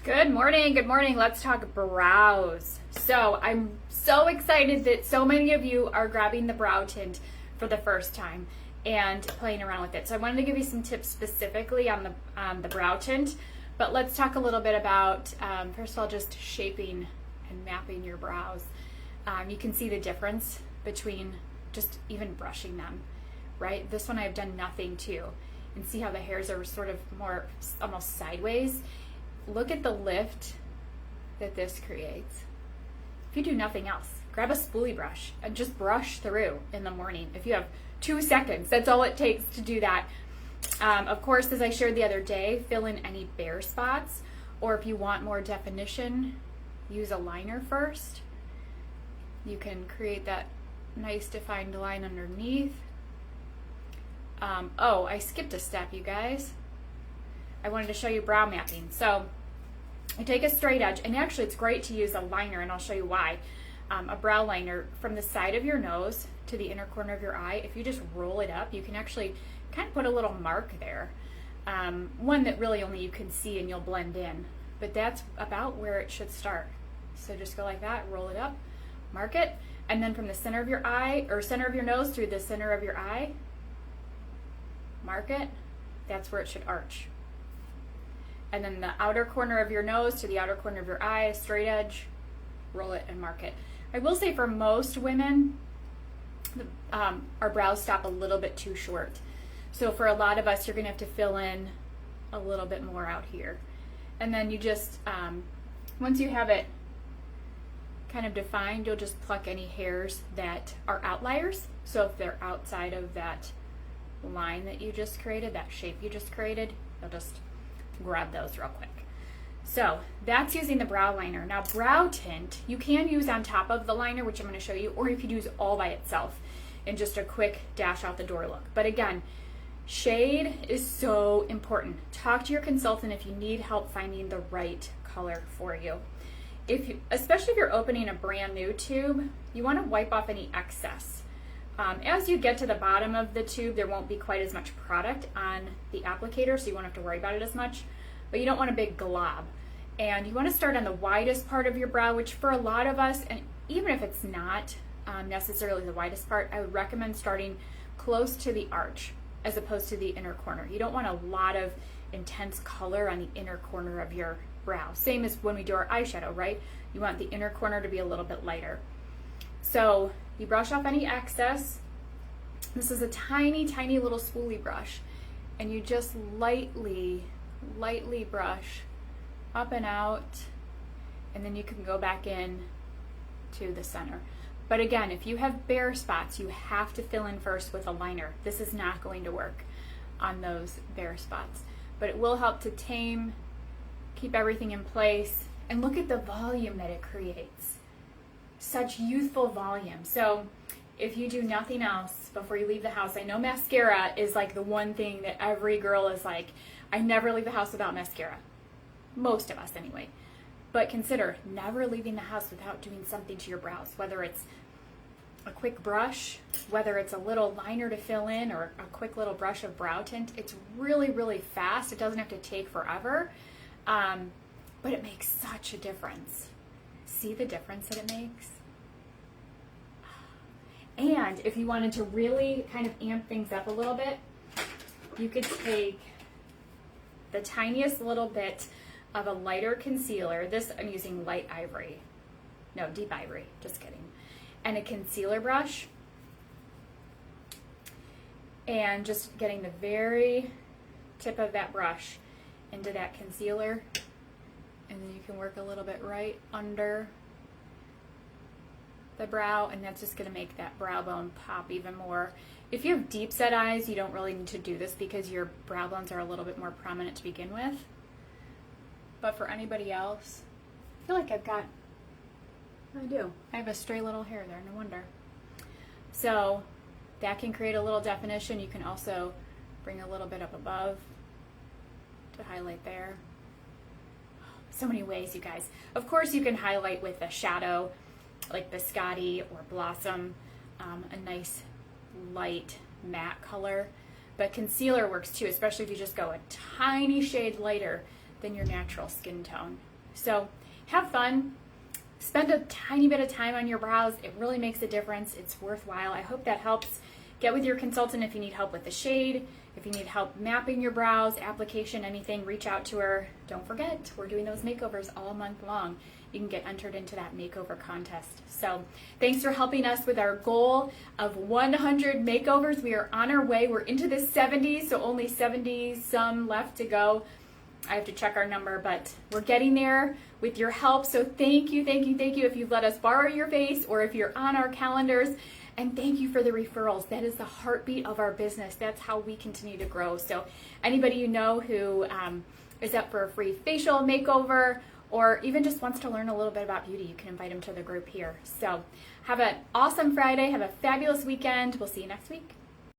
Good morning, good morning. Let's talk brows. So I'm so excited that so many of you are grabbing the brow tint for the first time and playing around with it. So I wanted to give you some tips specifically on the brow tint, but let's talk a little bit about, first of all, just shaping and mapping your brows. You can see the difference between just even brushing them, right? This one I've done nothing to, and see how the hairs are sort of more almost sideways. Look at the lift that this creates. If you do nothing else, grab a spoolie brush and just brush through in the morning. If you have 2 seconds, that's all it takes to do that. Of course, as I shared the other day, fill in any bare spots, or if you want more definition, use a liner first. You can create that nice defined line underneath. Oh, I skipped a step, you guys. I wanted to show you brow mapping. So I take a straight edge, and actually it's great to use a liner, and I'll show you why. A brow liner from the side of your nose to the inner corner of your eye. If you just roll it up, you can actually kind of put a little mark there. One that really only you can see and you'll blend in. But that's about where it should start. So just go like that, roll it up, mark it, and then from the center of your eye, or center of your nose through the center of your eye, mark it. That's where it should arch. And then the outer corner of your nose to the outer corner of your eye, straight edge, roll it and mark it. I will say for most women, our brows stop a little bit too short. So for a lot of us, you're gonna have to fill in a little bit more out here. And then you just, once you have it kind of defined, you'll just pluck any hairs that are outliers. So if they're outside of that line that you just created, that shape you just created, you'll just grab those real quick. So that's using the brow liner. Now brow tint, you can use on top of the liner, which I'm going to show you, or you could use all by itself in just a quick dash out the door look. But again, shade is so important. Talk to your consultant if you need help finding the right color for you. Especially if you're opening a brand new tube, you want to wipe off any excess. As you get to the bottom of the tube, there won't be quite as much product on the applicator, so you won't have to worry about it as much, but you don't want a big glob. And you want to start on the widest part of your brow, which for a lot of us, and even if it's not necessarily the widest part, I would recommend starting close to the arch as opposed to the inner corner. You don't want a lot of intense color on the inner corner of your brow. Same as when we do our eyeshadow, right? You want the inner corner to be a little bit lighter. So you brush off any excess. This is a tiny, tiny little spoolie brush, and you just lightly brush up and out, and then you can go back in to the center. But again, if you have bare spots, you have to fill in first with a liner. This is not going to work on those bare spots, but it will help to tame, keep everything in place, and look at the volume that it creates. Such youthful volume. So if you do nothing else before you leave the house, I know mascara is like the one thing that every girl is like, I never leave the house without mascara. Most of us anyway. But consider never leaving the house without doing something to your brows, whether it's a quick brush, whether it's a little liner to fill in, or a quick little brush of brow tint. It's really, really fast. It doesn't have to take forever, but it makes such a difference. See the difference that it makes? And if you wanted to really kind of amp things up a little bit, you could take the tiniest little bit of a lighter concealer. This, I'm using light ivory. No, deep ivory, just kidding. And a concealer brush. And just getting the very tip of that brush into that concealer. And then you can work a little bit right under the brow, and that's just going to make that brow bone pop even more. If you have deep set eyes, you don't really need to do this because your brow bones are a little bit more prominent to begin with. But for anybody else, I feel like I do. I have a stray little hair there, no wonder. So that can create a little definition. You can also bring a little bit up above to highlight there. So many ways, you guys. Of course, you can highlight with a shadow like Biscotti or Blossom, a nice light matte color. But concealer works too, especially if you just go a tiny shade lighter than your natural skin tone. So have fun. Spend a tiny bit of time on your brows. It really makes a difference. It's worthwhile. I hope that helps. Get with your consultant if you need help with the shade, if you need help mapping your brows, application, anything, reach out to her. Don't forget, we're doing those makeovers all month long. You can get entered into that makeover contest. So thanks for helping us with our goal of 100 makeovers. We are on our way. We're into the 70s, so only 70 some left to go. I have to check our number, but we're getting there with your help. So thank you, thank you, thank you if you've let us borrow your face or if you're on our calendars. And thank you for the referrals. That is the heartbeat of our business. That's how we continue to grow. So anybody you know who is up for a free facial makeover or even just wants to learn a little bit about beauty, you can invite them to the group here. So have an awesome Friday. Have a fabulous weekend. We'll see you next week.